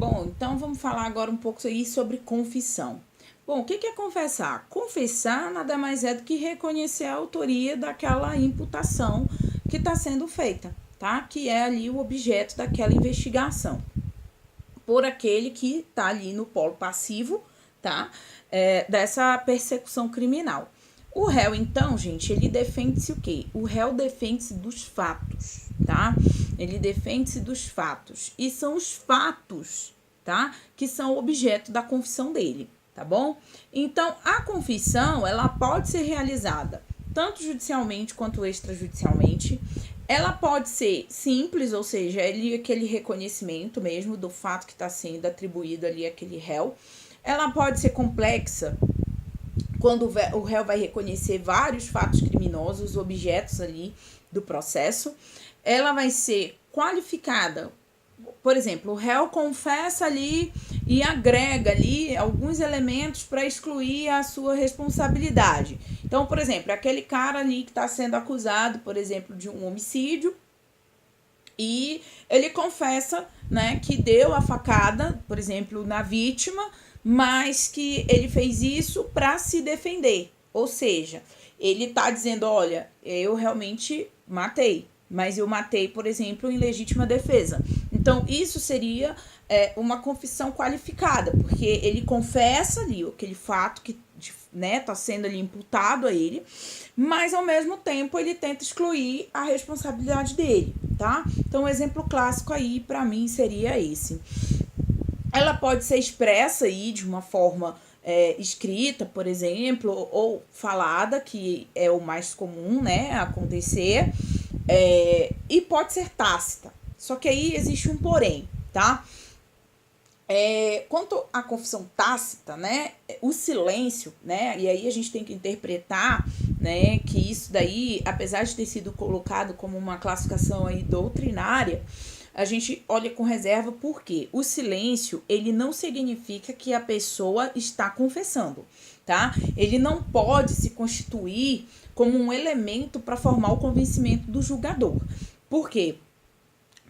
Bom, então vamos falar agora um pouco aí sobre confissão. Bom, o que é confessar? Confessar nada mais é do que reconhecer a autoria daquela imputação que está sendo feita, tá? Que é ali o objeto daquela investigação, por aquele que está ali no polo passivo, tá? Dessa persecução criminal. O réu, então, gente, ele defende-se o quê? O réu defende-se dos fatos, tá? Ele defende-se dos fatos. E são os fatos, tá? Que são objeto da confissão dele, tá bom? Então, a confissão, ela pode ser realizada tanto judicialmente quanto extrajudicialmente. Ela pode ser simples, ou seja, aquele reconhecimento mesmo do fato que está sendo atribuído ali àquele réu. Ela pode ser complexa, quando o réu vai reconhecer vários fatos criminosos, objetos ali do processo. Ela vai ser qualificada. Por exemplo, o réu confessa ali e agrega ali alguns elementos para excluir a sua responsabilidade. Então, por exemplo, aquele cara ali que está sendo acusado, por exemplo, de um homicídio, e ele confessa, né, que deu a facada, por exemplo, na vítima, mas que ele fez isso para se defender. Ou seja, ele está dizendo, olha, eu realmente matei, mas eu matei, por exemplo, em legítima defesa. Então, isso seria uma confissão qualificada, porque ele confessa ali aquele fato que tá sendo ali imputado a ele, mas ao mesmo tempo ele tenta excluir a responsabilidade dele, tá? Então, um exemplo clássico aí para mim seria esse. Ela pode ser expressa aí de uma forma escrita, por exemplo, ou falada, que é o mais comum, né, acontecer, e pode ser tácita. Só que aí existe um porém, tá? Quanto à confissão tácita, né, o silêncio, né, e aí a gente tem que interpretar, né, que isso daí, apesar de ter sido colocado como uma classificação aí doutrinária, a gente olha com reserva porque o silêncio, ele não significa que a pessoa está confessando, tá? Ele não pode se constituir como um elemento para formar o convencimento do julgador. Por quê?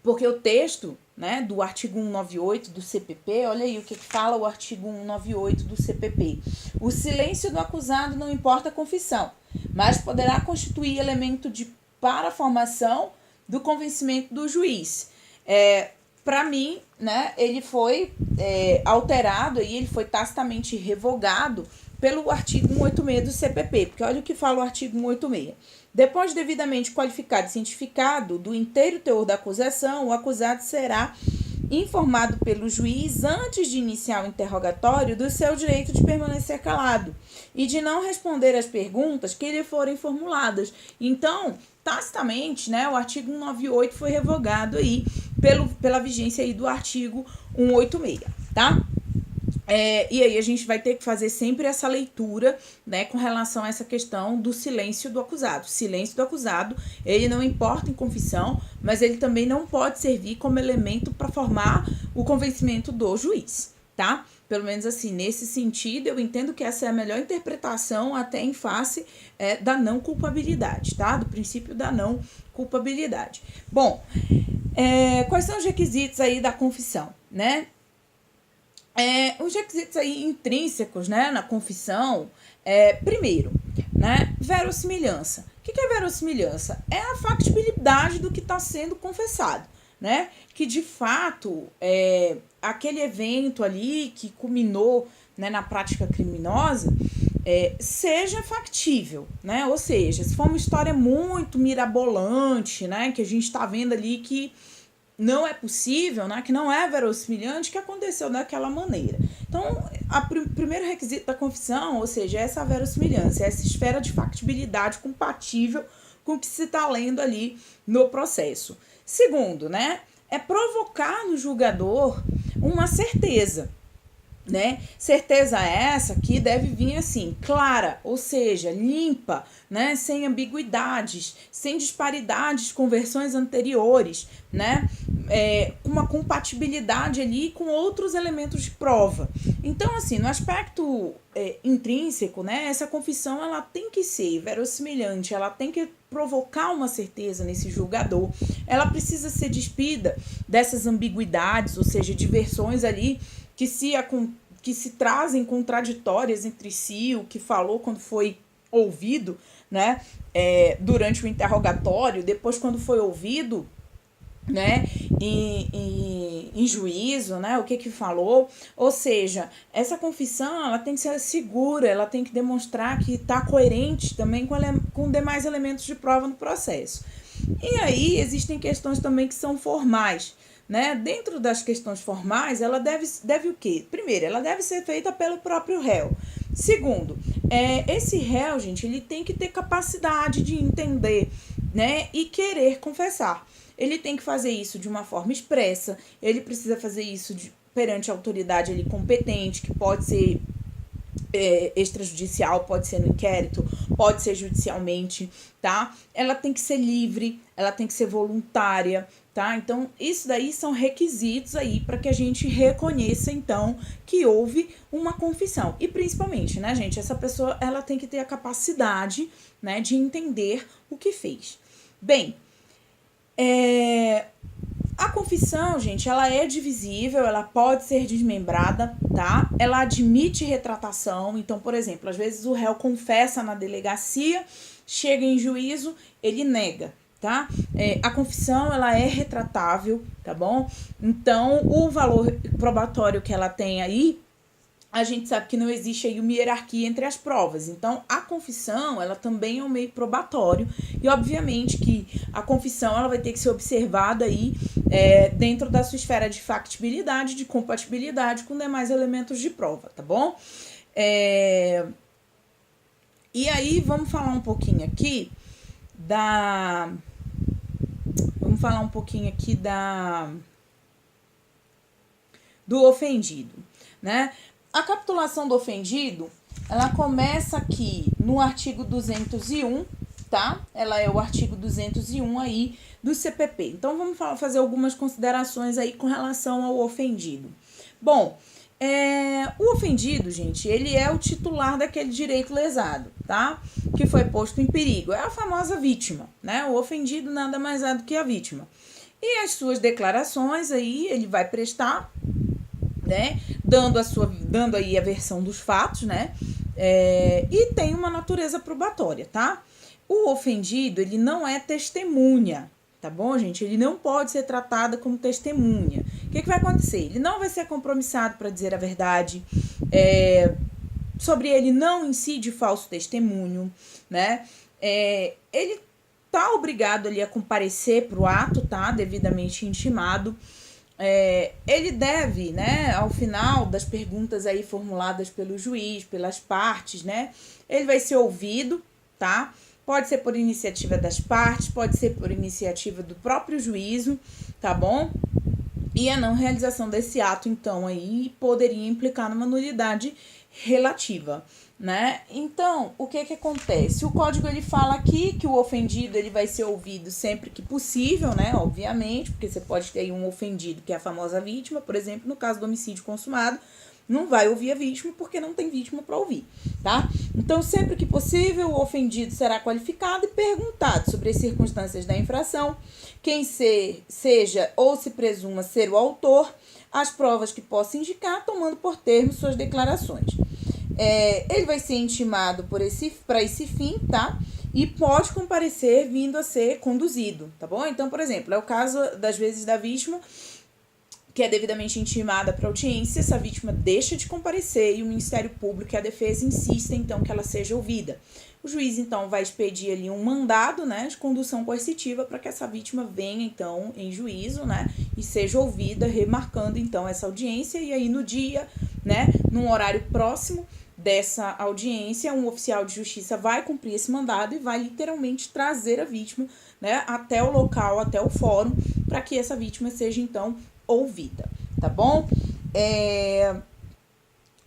Porque o texto, né, do artigo 198 do CPP, olha aí o que fala o artigo 198 do CPP. O silêncio do acusado não importa a confissão, mas poderá constituir elemento para a formação do convencimento do juiz. Para mim, né, ele foi alterado e ele foi tacitamente revogado pelo artigo 186 do CPP, porque olha o que fala o artigo 186. Depois de devidamente qualificado e cientificado do inteiro teor da acusação, o acusado será informado pelo juiz antes de iniciar o interrogatório do seu direito de permanecer calado e de não responder às perguntas que lhe forem formuladas. Então, tacitamente, né, o artigo 198 foi revogado aí pela vigência aí do artigo 186, tá? E aí a gente vai ter que fazer sempre essa leitura, né, com relação a essa questão do silêncio do acusado. O silêncio do acusado, ele não importa em confissão, mas ele também não pode servir como elemento para formar o convencimento do juiz, tá? Pelo menos assim, nesse sentido, eu entendo que essa é a melhor interpretação até em face da não culpabilidade, tá? Do princípio da não culpabilidade. Bom, quais são os requisitos aí da confissão, né? Os requisitos aí intrínsecos, né, na confissão, primeiro, né, verossimilhança. O que é verossimilhança? É a factibilidade do que está sendo confessado, né, que de fato aquele evento ali que culminou, né, na prática criminosa seja factível, né, ou seja, se for uma história muito mirabolante, né, que a gente está vendo ali que não é possível, né, que não é verossimilhante, que aconteceu daquela maneira. Então, o primeiro requisito da confissão, ou seja, essa verossimilhança, essa esfera de factibilidade compatível com o que se está lendo ali no processo. Segundo, né, é provocar no julgador uma certeza, né? Certeza essa que deve vir assim, clara, ou seja, limpa, né? Sem ambiguidades, sem disparidades com versões anteriores, né? Com uma compatibilidade ali com outros elementos de prova. Então, assim, no aspecto intrínseco, né? Essa confissão ela tem que ser verossimilhante, ela tem que provocar uma certeza nesse julgador, ela precisa ser despida dessas ambiguidades, ou seja, de versões ali que se trazem contraditórias entre si, o que falou quando foi ouvido, né, durante o interrogatório, depois quando foi ouvido, né, em juízo, né, o que falou, ou seja, essa confissão, ela tem que ser segura, ela tem que demonstrar que está coerente também com demais elementos de prova no processo. E aí existem questões também que são formais, né? Dentro das questões formais, ela deve o quê? Primeiro, ela deve ser feita pelo próprio réu. Segundo, esse réu, gente, ele tem que ter capacidade de entender, né, e querer confessar. Ele tem que fazer isso de uma forma expressa, ele precisa fazer isso perante a autoridade ali competente, que pode ser extrajudicial, pode ser no inquérito, pode ser judicialmente, tá? Ela tem que ser livre, ela tem que ser voluntária, tá? Então, isso daí são requisitos aí para que a gente reconheça, então, que houve uma confissão. E principalmente, né, gente, essa pessoa, ela tem que ter a capacidade, né, de entender o que fez. Bem, a confissão, gente, ela é divisível, ela pode ser desmembrada, tá? Ela admite retratação. Então, por exemplo, às vezes o réu confessa na delegacia, chega em juízo, ele nega, tá? A confissão, ela é retratável, tá bom? Então, o valor probatório que ela tem aí, a gente sabe que não existe aí uma hierarquia entre as provas. Então, a confissão, ela também é um meio probatório. E, obviamente, que a confissão, ela vai ter que ser observada aí dentro da sua esfera de factibilidade, de compatibilidade com demais elementos de prova, tá bom? E aí, vamos falar um pouquinho aqui do ofendido, né? A capitulação do ofendido, ela começa aqui no artigo 201, tá? Ela é o artigo 201 aí do CPP. Então, vamos fazer algumas considerações aí com relação ao ofendido. Bom, o ofendido, gente, ele é o titular daquele direito lesado, tá? Que foi posto em perigo. É a famosa vítima, né? O ofendido nada mais é do que a vítima. E as suas declarações aí, ele vai prestar, né, dando aí a versão dos fatos, né, e tem uma natureza probatória, tá? O ofendido, ele não é testemunha, tá bom, gente? Ele não pode ser tratado como testemunha. O que vai acontecer? Ele não vai ser compromissado para dizer a verdade, sobre ele não incide falso testemunho, né? Ele tá obrigado ali a comparecer pro ato, tá? Devidamente intimado. Ele deve, né, ao final das perguntas aí formuladas pelo juiz, pelas partes, né, ele vai ser ouvido, tá? Pode ser por iniciativa das partes, pode ser por iniciativa do próprio juízo, tá bom? E a não realização desse ato, então, aí poderia implicar numa nulidade relativa, né? Então, o que acontece? O código, ele fala aqui que o ofendido, ele vai ser ouvido sempre que possível, né? Obviamente, porque você pode ter aí um ofendido, que é a famosa vítima, por exemplo, no caso do homicídio consumado, não vai ouvir a vítima porque não tem vítima para ouvir, tá? Então, sempre que possível, o ofendido será qualificado e perguntado sobre as circunstâncias da infração, quem seja ou se presuma ser o autor, as provas que possa indicar, tomando por termo suas declarações. Ele vai ser intimado para esse fim, tá? E pode comparecer vindo a ser conduzido, tá bom? Então, por exemplo, é o caso das vezes da vítima que é devidamente intimada para audiência, essa vítima deixa de comparecer e o Ministério Público e a defesa insistem, então, que ela seja ouvida. O juiz, então, vai expedir ali um mandado, né, de condução coercitiva para que essa vítima venha, então, em juízo, né, e seja ouvida, remarcando, então, essa audiência. E aí, no dia, né, num horário próximo dessa audiência, um oficial de justiça vai cumprir esse mandado e vai literalmente trazer a vítima, né, até o local, até o fórum, para que essa vítima seja, então, ouvida, tá bom?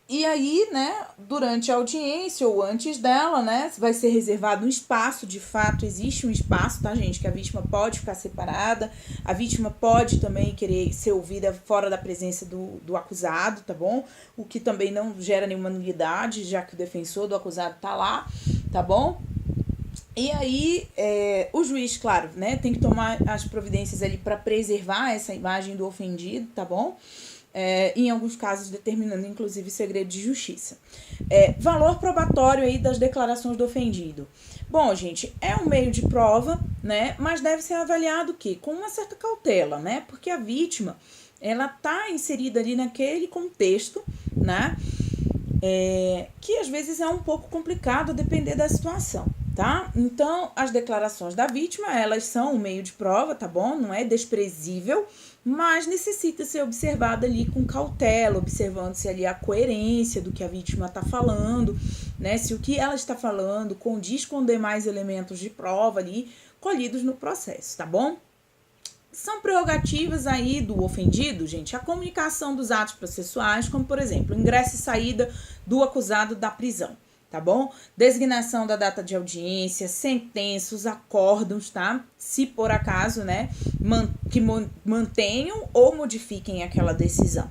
E aí, né, durante a audiência ou antes dela, né, vai ser reservado um espaço, de fato existe um espaço, tá, gente, que a vítima pode ficar separada, a vítima pode também querer ser ouvida fora da presença do acusado, tá bom? O que também não gera nenhuma nulidade, já que o defensor do acusado tá lá, tá bom? E aí, o juiz, claro, né, tem que tomar as providências ali para preservar essa imagem do ofendido, tá bom? Em alguns casos determinando inclusive segredo de justiça. Valor probatório aí das declarações do ofendido. Bom, gente, é um meio de prova, né, mas deve ser avaliado o quê? Com uma certa cautela, né, porque a vítima, ela tá inserida ali naquele contexto, né, que às vezes é um pouco complicado a depender da situação, tá? Então, as declarações da vítima, elas são um meio de prova, tá bom? Não é desprezível, mas necessita ser observada ali com cautela, observando-se ali a coerência do que a vítima está falando, né? Se o que ela está falando condiz com demais elementos de prova ali colhidos no processo, tá bom? São prerrogativas aí do ofendido, gente, a comunicação dos atos processuais, como, por exemplo, ingresso e saída do acusado da prisão, tá bom? Designação da data de audiência, sentenças, acórdãos, tá? Se por acaso, né, que mantenham ou modifiquem aquela decisão,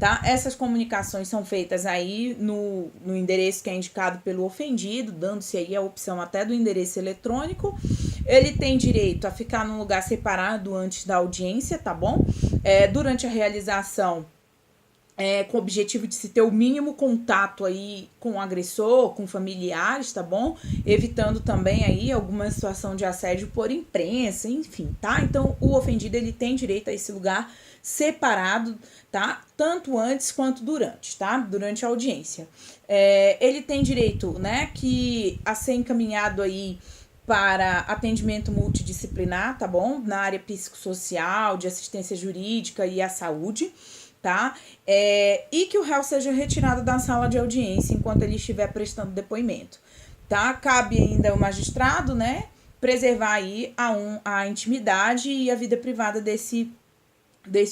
tá? Essas comunicações são feitas aí no endereço que é indicado pelo ofendido, dando-se aí a opção até do endereço eletrônico. Ele tem direito a ficar num lugar separado antes da audiência, tá bom? Durante a realização, com o objetivo de se ter o mínimo contato aí com o agressor, com familiares, tá bom? Evitando também aí alguma situação de assédio por imprensa, enfim, tá? Então, o ofendido, ele tem direito a esse lugar separado, tá? Tanto antes quanto durante, tá? Durante a audiência. Ele tem direito, né, a ser encaminhado aí para atendimento multidisciplinar, tá bom? Na área psicossocial, de assistência jurídica e à saúde, tá? E que o réu seja retirado da sala de audiência enquanto ele estiver prestando depoimento, tá? Cabe ainda ao magistrado, né, preservar aí a intimidade e a vida privada desse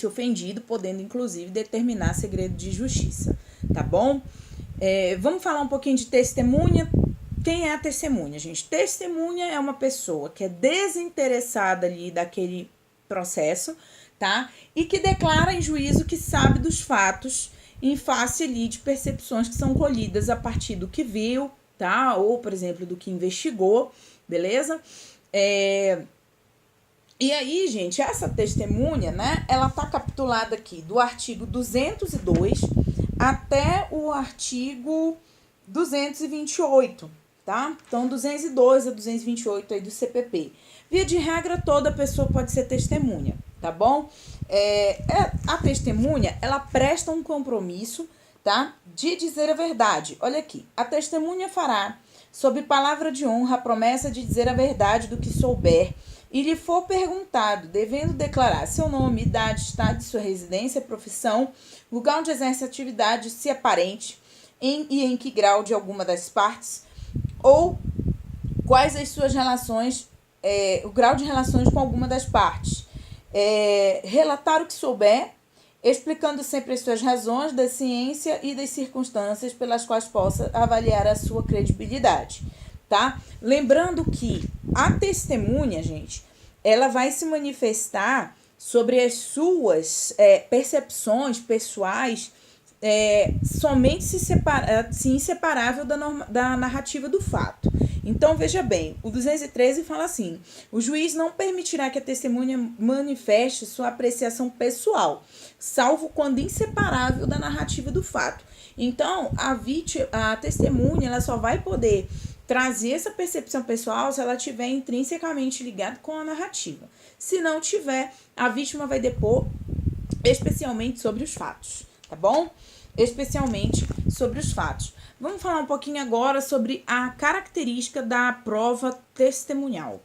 ofendido, podendo inclusive determinar segredo de justiça, tá bom? Vamos falar um pouquinho de testemunha. Quem é a testemunha, gente? Testemunha é uma pessoa que é desinteressada ali daquele processo, tá? E que declara em juízo que sabe dos fatos em face ali de percepções que são colhidas a partir do que viu, tá? Ou, por exemplo, do que investigou, beleza? E aí, gente, essa testemunha, né, ela tá capitulada aqui do artigo 202 até o artigo 228, tá? Então, 202 a 228 aí do CPP. Via de regra, toda pessoa pode ser testemunha, tá bom? A testemunha, ela presta um compromisso, tá? De dizer a verdade. Olha aqui, a testemunha fará, sob palavra de honra, a promessa de dizer a verdade do que souber e lhe for perguntado, devendo declarar seu nome, idade, estado de sua residência, profissão, lugar onde exerce atividade, se aparente, em que grau de alguma das partes, ou quais as suas relações, o grau de relações com alguma das partes. Relatar o que souber, explicando sempre as suas razões da ciência e das circunstâncias pelas quais possa avaliar a sua credibilidade, tá? Lembrando que a testemunha, gente, ela vai se manifestar sobre as suas percepções pessoais, somente se inseparável da narrativa do fato. Então, veja bem, o 213 fala assim: o juiz não permitirá que a testemunha manifeste sua apreciação pessoal, salvo quando inseparável da narrativa do fato. Então, a testemunha, ela só vai poder trazer essa percepção pessoal se ela estiver intrinsecamente ligada com a narrativa. Se não tiver, a vítima vai depor especialmente sobre os fatos, tá bom? Especialmente sobre os fatos. Vamos falar um pouquinho agora sobre a característica da prova testemunhal.